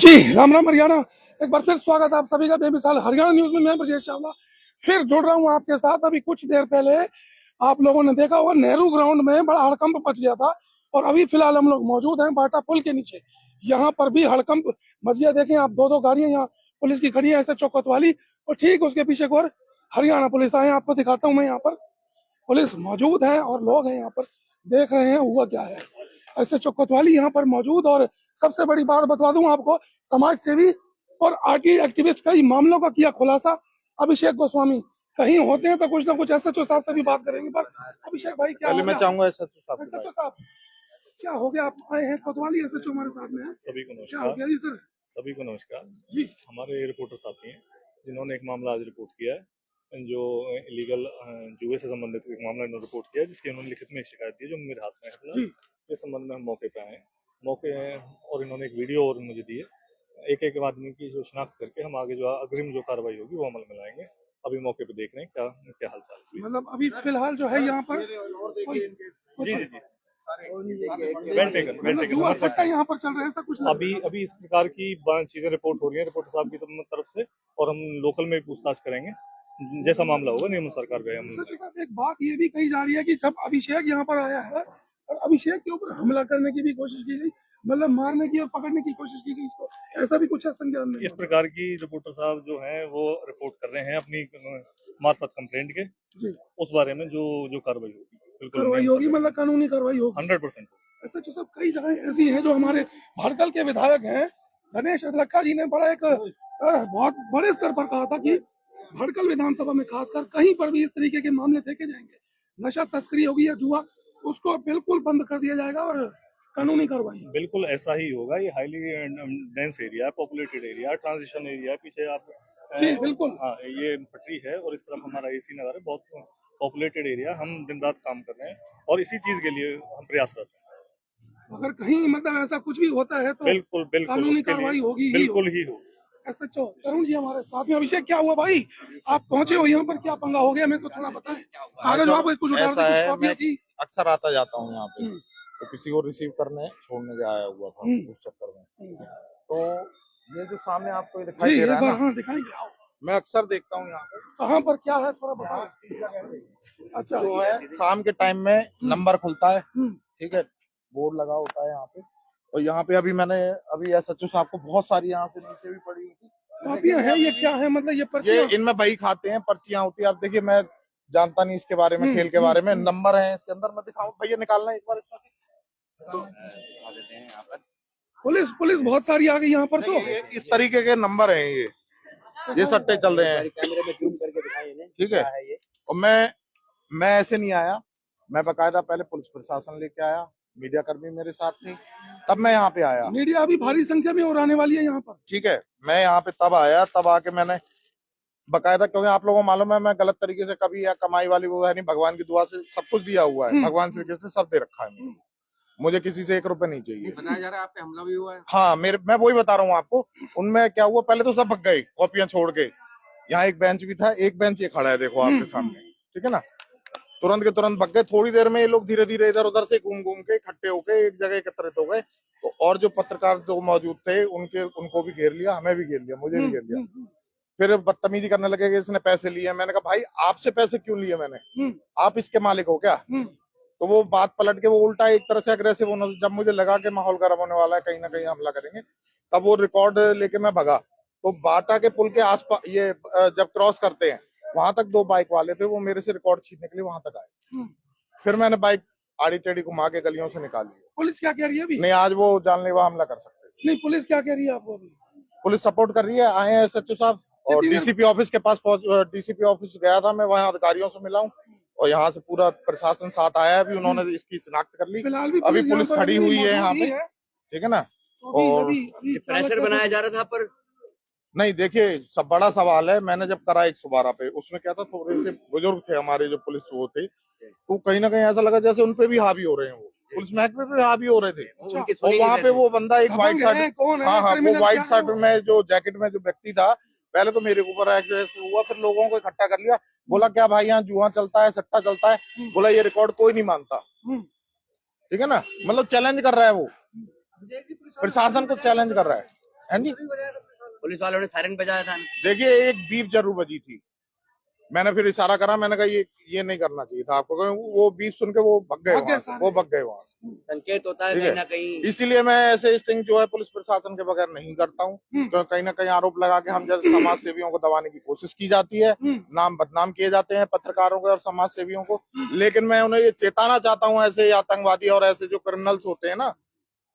जी राम राम हरियाणा। एक बार फिर स्वागत है आप सभी का बेमिसाल हरियाणा न्यूज में। मैं ब्रजेश चावला फिर जुड़ रहा हूं आपके साथ। अभी कुछ देर पहले आप लोगों ने देखा होगा नेहरू ग्राउंड में बड़ा हड़कंप मच गया था और अभी फिलहाल हम लोग मौजूद हैं बाटा पुल के नीचे। यहाँ पर भी हड़कंप मच गया। देखें आप, दो गाड़ियां यहाँ पुलिस की खड़ी है ऐसे चौकत वाली, और ठीक उसके पीछे एक और हरियाणा पुलिस आए। आपको दिखाता हूँ मैं, यहाँ पर पुलिस मौजूद है और लोग हैं यहाँ पर, देख रहे हैं हुआ क्या है। ऐसे चौकतवाली यहाँ पर मौजूद। और सबसे बड़ी बात बता दूं आपको, समाज सेवी और आरटी एक्टिविस्ट कई मामलों का किया खुलासा अभिषेक गोस्वामी। कहीं होते हैं तो कुछ ना कुछ एसएचओ साहब से भी बात करेंगे। पर अभिषेक भाई, क्या पहले मैं चाहूंगा एसएचओ साहब क्या हो गया? आप आए हैं, कोतवाली एसएचओ हमारे साथ में है। सभी को क्या हो नमस्कार। गया जी सर? सभी को नमस्कार जी। हमारे रिपोर्टर साथी हैं जिन्होंने एक मामला आज रिपोर्ट किया है, जो इलीगल जुए से संबंधित एक मामला इन्होंने रिपोर्ट किया है, जिसकी उन्होंने लिखित में एक शिकायत दी है जो मेरे हाथ में है फिलहाल। इस संबंध में हम मौके पे आए हैं, मौके हैं और इन्होंने एक वीडियो और मुझे दी है। एक एक आदमी की जो शिनाख्त करके हम आगे जो अग्रिम जो कार्रवाई होगी वो अमल में लाएंगे। अभी मौके पे देख रहे हैं क्या क्या हाल चाल है। मतलब अभी फिलहाल जो है यहाँ पर जी जी जी जुआ सट्टा यहाँ पर चल रहा है, ऐसा कुछ अभी अभी इस प्रकार की चीजें रिपोर्ट हो रही है रिपोर्टर साहब की तरफ से, और हम लोकल में पूछताछ करेंगे। जैसा मामला होगा नियम सरकार का हम। एक बात ये भी कही जा रही है कि जब अभिषेक यहाँ पर आया है और अभिषेक के ऊपर हमला करने की भी कोशिश की गई, मतलब मारने की और पकड़ने की कोशिश की गई इसको, ऐसा भी कुछ है संज्ञान में? इस प्रकार की रिपोर्टर साहब जो हैं वो रिपोर्ट कर रहे हैं अपनी मार्फत कंप्लेंट के जी। उस बारे में जो जो कार्रवाई होगी कार्रवाई होगी, मतलब कानूनी कार्रवाई होगी 100%। ऐसा जो सब कई जगह ऐसी हैं जो हमारे भड़कल के विधायक हैं गणेश अदलक्खा जी ने बड़ा एक बहुत बड़े स्तर पर कहा था कि भड़कल विधानसभा में खासकर कहीं पर भी इस तरीके के मामले देखे जाएंगे, नशा तस्करी होगी या जुआ, उसको बिल्कुल बंद कर दिया जाएगा और कानूनी कार्रवाई। बिल्कुल ऐसा ही होगा। ये हाईली डेंस एरिया है, पॉपुलेटेड एरिया, ट्रांजिशन एरिया है। पीछे आप जी बिल्कुल, हाँ ये पटरी है और इस तरफ हमारा एसी नगर है, बहुत पॉपुलेटेड एरिया। हम दिन रात काम कर रहे हैं और इसी चीज के लिए हम प्रयासरत हैं। अगर कहीं मतलब ऐसा कुछ भी होता है तो बिल्कुल बिल्कुल कानूनी कार्रवाई होगी, बिल्कुल ही हो। एसएचओ तरुण जी हमारे साथ में। अभिषेक, क्या हुआ भाई? आप पहुंचे हो यहाँ पर, क्या पंगा हो गया? मेरे को थोड़ा बताएं। कागज वहाँ कुछ उठा रहे थे, कुछ थी? अक्सर आता जाता हूँ यहाँ पे, तो किसी को रिसीव करने छोड़ने के आया हुआ था उस चक्कर में। तो ये जो सामने आपको दिखाई दे रहा है ना, हाँ दिखाएंगे, मैं अक्सर देखता हूँ यहाँ पे। कहाँ पर क्या है थोड़ा बताओ। अच्छा, जो है शाम के टाइम में नंबर खुलता है, ठीक है, बोर्ड लगा होता है यहाँ पे। और यहाँ पे अभी एसएचओ साहब को बहुत सारी यहाँ से नीचे भी पड़ी हुई थी कॉपियां है। ये क्या है? मतलब ये पर्चियां? ये इनमें बही खाते हैं, पर्चियां होती है। आप देखिए, मैं जानता नहीं इसके बारे में, खेल के बारे में। नंबर है इसके अंदर, मैं दिखाऊं भैया? निकालना एक बार इसमें। पुलिस बहुत सारी आ गई यहाँ पर। तो इस तरीके के नंबर हैं ये सट्टे चल रहे हैं, ठीक है। और मैं ऐसे नहीं आया, मैं बकायदा पहले पुलिस प्रशासन लेके आया, मीडिया कर्मी मेरे साथ थी, तब मैं यहाँ पे आया। मीडिया अभी भारी संख्या में और आने वाली है यहाँ पर, ठीक है। मैं यहाँ पे तब आया, तब आके मैंने बकायदा, क्योंकि आप लोगों को मालूम है मैं गलत तरीके से कभी या कमाई वाली वो है नहीं, भगवान की दुआ से सब कुछ दिया हुआ है, भगवान श्री कृष्ण सब दे रखा है मुझे किसी से 1 रुपए नहीं चाहिए। बताया जा रहा है आप पे हमला भी हुआ है। हाँ, मैं वही बता रहा हूँ आपको। उनमें क्या हुआ, पहले तो सब भग गए कॉपियां छोड़ के। यहाँ एक बेंच भी था, एक बेंच ये खड़ा है देखो आपके सामने, ठीक है ना। तुरंत के तुरंत भग गए। थोड़ी देर में ये लोग धीरे धीरे इधर उधर से घूम घूम के इकट्ठे होके एक जगह एकत्रित हो गए। तो और जो पत्रकार जो मौजूद थे उनको भी घेर लिया, हमें भी घेर लिया, मुझे भी घेर लिया। फिर बदतमीजी करने लगे कि इसने पैसे लिए। मैंने कहा भाई आपसे पैसे क्यों लिए मैंने, आप इसके मालिक हो क्या? तो वो बात पलट के वो उल्टा एक तरह से अग्रेसिव होने, जब मुझे लगा कि माहौल गर्म होने वाला है, कहीं ना कहीं हमला करेंगे, तब वो रिकॉर्ड लेके मैं भगा। तो बाटा के पुल के आसपास ये जब क्रॉस करते हैं, वहां तक 2 बाइक वाले थे, वो मेरे से रिकॉर्ड छीनने के लिए वहां तक आए। फिर मैंने बाइक आड़ी टेढ़ी घुमा के गलियों से निकाली। पुलिस क्या कह रही है अभी? नहीं, आज वो जानलेवा हमला कर सकते हैं। नहीं, पुलिस क्या कह रही है आपको अभी? पुलिस सपोर्ट कर रही है। आए हैं एसएचओ साहब और डीसीपी ऑफिस के पास डीसीपी ऑफिस गया था मैं, वहाँ अधिकारियों से मिला हूँ और यहाँ से पूरा प्रशासन साथ आया है। अभी उन्होंने इसकी शिनाख्त कर ली। अभी पुलिस खड़ी हुई है यहाँ पे, ठीक है ना। और प्रेशर बनाया जा रहा था पर नहीं, देखिए सब बड़ा सवाल है। मैंने जब करा 112 पे, उसमें क्या था, थोड़े से बुजुर्ग थे हमारे जो पुलिस वो थे, तो कहीं ना कहीं ऐसा लगा जैसे उनपे भी हावी हो रहे हैं, वो पुलिस महकमे पे हावी हो रहे थे। और वहाँ पे वो बंदा एक व्हाइट शर्ट, हाँ वो व्हाइट शर्ट में जो जैकेट में जो व्यक्ति था, पहले तो मेरे ऊपर एक्सीडेंट हुआ, फिर लोगों को इकट्ठा कर लिया। बोला क्या भाई यहाँ जुआ चलता है, सट्टा चलता है? बोला ये रिकॉर्ड कोई नहीं मानता, ठीक है ना। मतलब चैलेंज कर रहा है वो, प्रशासन को चैलेंज कर रहा है। है जी। पुलिस वालों ने सायरन बजाया था। देखिए एक बीप जरूर बजी थी, मैंने फिर इशारा करा, मैंने कहा ये नहीं करना चाहिए था आपको, क्योंकि वो बीप सुन के वो भग गए वहां से, वो भग गए वहां से। संकेत होता है ठीक कहीं है, ना कहीं। इसीलिए मैं ऐसे स्टिंग जो है पुलिस प्रशासन के बगैर नहीं करता हूँ, तो कहीं ना कहीं आरोप लगा के हम जैसे समाज सेवियों को दबाने की कोशिश की जाती है, नाम बदनाम किए जाते हैं पत्रकारों के और समाज सेवियों को। लेकिन मैं उन्हें ये चेताना चाहता हूँ, ऐसे आतंकवादी और ऐसे जो क्रिमिनल्स होते हैं ना,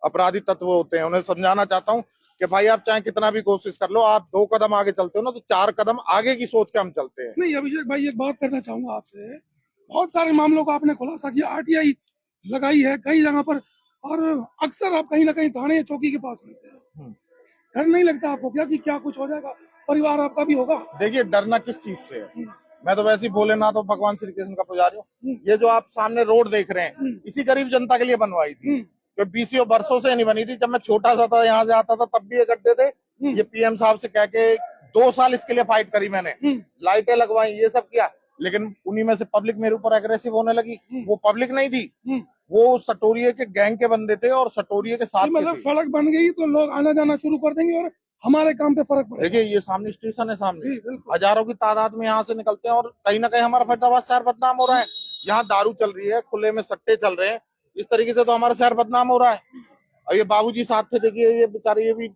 अपराधी तत्व होते हैं, उन्हें समझाना चाहता हूँ कि भाई आप चाहे कितना भी कोशिश कर लो, आप 2 कदम आगे चलते हो ना, तो 4 कदम आगे की सोच के हम चलते हैं। नहीं अभिषेक भाई एक बात करना चाहूंगा आपसे, बहुत सारे मामलों को आपने खुलासा किया, आरटीआई लगाई है कई जगह पर, और अक्सर आप कहीं ना कहीं थाने चौकी के पास मिलते हैं। डर नहीं लगता आपको क्या कि क्या कुछ हो जाएगा, परिवार आपका भी होगा? देखिए डरना किस चीज से है, मैं तो वैसे ही भोलेनाथ और भगवान श्री कृष्ण का पुजारी हूँ। ये जो आप सामने रोड देख रहे हैं, इसी गरीब जनता के लिए बनवाई थी, तो 20 वर्षों से नहीं बनी थी। जब मैं छोटा सा था, यहाँ से आता था, तब भी ये गड्ढे थे। ये पीएम साहब से कह के 2 साल इसके लिए फाइट करी मैंने, लाइटें लगवाई, ये सब किया, लेकिन उन्हीं में से पब्लिक मेरे ऊपर एग्रेसिव होने लगी। वो पब्लिक नहीं थी, वो सटोरिये के गैंग के बंदे थे और सटोरिये के साथ मतलब सड़क बन गई तो लोग आना जाना शुरू कर देंगे और हमारे काम पे फर्क पड़ेगा। देखिए ये सामने स्टेशन है, सामने हजारों की तादाद में यहाँ से निकलते हैं, और कहीं ना कहीं हमारा फैसलाबाद शहर बदनाम हो रहा है। यहाँ दारू चल रही है, खुले में सट्टे चल रहे हैं, इस तरीके से तो हमारा शहर बदनाम हो रहा है। और ये बाबूजी साथ थे, देखिए ये बेचारे, ये भी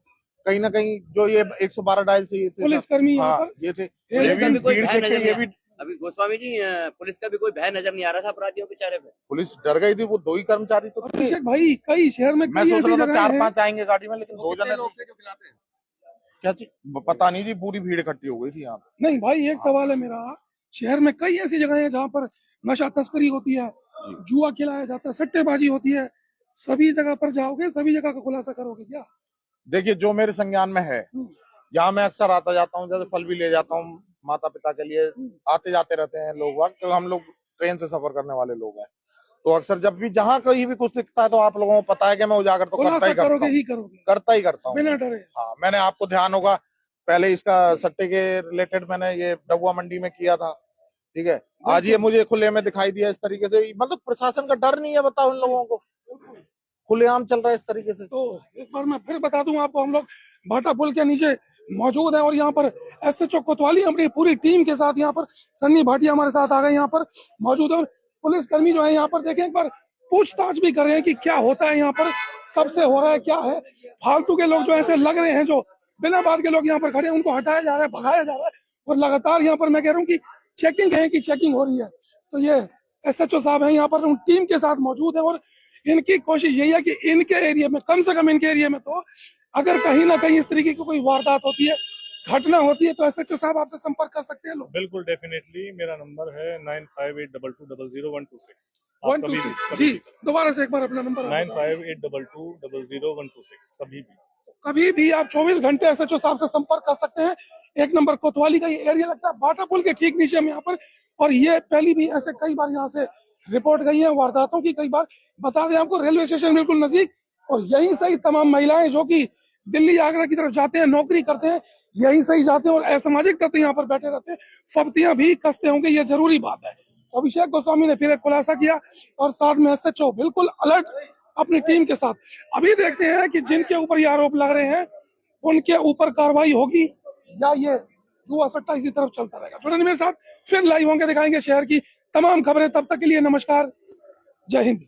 कहीं ना कहीं जो ये 112 डायल से ये थे पुलिसकर्मी, हाँ ये थे, ये भी भीड़ थे, ये भी। अभी गोस्वामी जी पुलिस का भी कोई भय नजर नहीं आ रहा था अपराधियों के चेहरे पे। पुलिस डर गई थी, वो 2 ही कर्मचारी तो थे। अभिषेक भाई कई शहर में मैं सोच रहा था 4-5 आएंगे गाड़ी में, लेकिन 2 जने लोग थे जो खिलाते हैं। क्या चीज पता नहीं जी, पूरी भीड़ इकट्ठी हो गई थी यहाँ। नहीं भाई एक सवाल है मेरा, शहर में कई ऐसी जगह है जहाँ पर नशा तस्करी होती है, जुआ खिलाया जाता है, सट्टेबाजी होती है, सभी जगह पर जाओगे, सभी जगह का खुलासा करोगे क्या? देखिए जो मेरे संज्ञान में है, यहाँ मैं अक्सर आता जाता हूँ, जैसे फल भी ले जाता हूँ माता पिता के लिए, आते जाते रहते हैं लोग वक्त, तो हम लोग ट्रेन से सफर करने वाले लोग हैं, तो अक्सर जब भी जहाँ कहीं भी कुछ दिखता है, तो आप लोगों को पता है कि मैं उजागर तो करता ही करता हूँ। बिना डरे। हाँ, मैंने आपको ध्यान होगा पहले इसका सट्टे के रिलेटेड मैंने ये डबुआ मंडी में किया था, ठीक है, आज ये मुझे खुले में दिखाई दिया इस तरीके से। मतलब प्रशासन का डर नहीं है, बताओ इन लोगों को, खुलेआम चल रहा है इस तरीके से। तो एक बार मैं फिर बता दूं आपको, हम लोग भाटा पुल के नीचे मौजूद है और यहाँ पर एसएचओ कोतवाली हमारी पूरी टीम के साथ, यहाँ पर सन्नी भाटिया हमारे साथ आ गए, यहाँ पर मौजूद है, और पुलिसकर्मी जो है यहाँ पर देखें एक बार पूछताछ भी कर रहे हैं कि क्या होता है यहाँ पर, कब से हो रहा है, क्या है। फालतू के लोग जो ऐसे लग रहे हैं, जो बिना बात के लोग यहाँ पर खड़े हैं, उनको हटाया जा रहा है, भगाया जा रहा है, और लगातार यहाँ पर मैं कह रहा हूँ कि चेकिंग है कि चेकिंग हो रही है। तो ये एसएचओ साहब है यहाँ पर उन टीम के साथ मौजूद है, और इनकी कोशिश यही है कि इनके एरिया में, कम से कम इनके एरिया में, तो अगर कहीं ना कहीं इस तरीके की कोई वारदात होती है, घटना होती है, तो एसएचओ साहब आपसे संपर्क कर सकते हैं लोग। बिल्कुल डेफिनेटली, मेरा नंबर है 9582200126। 126 जी, दोबारा से एक बार अपना नंबर 9582200126। कभी भी आप 24 घंटे एसएचओ साहब से संपर्क कर सकते हैं। एक नंबर कोतवाली का ये एरिया लगता है, बाटा पुल के ठीक नीचे हम यहाँ पर, और ये पहली भी ऐसे कई बार यहाँ से रिपोर्ट गई है वारदातों की, कई बार। बता दें आपको, रेलवे स्टेशन बिल्कुल नजदीक, और यहीं से ही तमाम महिलाएं जो कि दिल्ली आगरा की तरफ जाते हैं, नौकरी करते हैं, यहीं से ही जाते हैं, और असामाजिक तत्व यहाँ पर बैठे रहते हैं, फब्तियां भी कसते होंगे, ये जरूरी बात है। अभिषेक गोस्वामी ने फिर एक खुलासा किया, और साथ में एसएचओ बिल्कुल अलर्ट अपनी टीम के साथ। अभी देखते हैं कि जिनके ऊपर ये आरोप लग रहे हैं, उनके ऊपर कार्रवाई होगी या ये जुआ सट्टा इसी तरफ चलता रहेगा। जुड़े मेरे साथ, फिर लाइव होंगे, दिखाएंगे शहर की तमाम खबरें। तब तक के लिए नमस्कार, जय हिंद।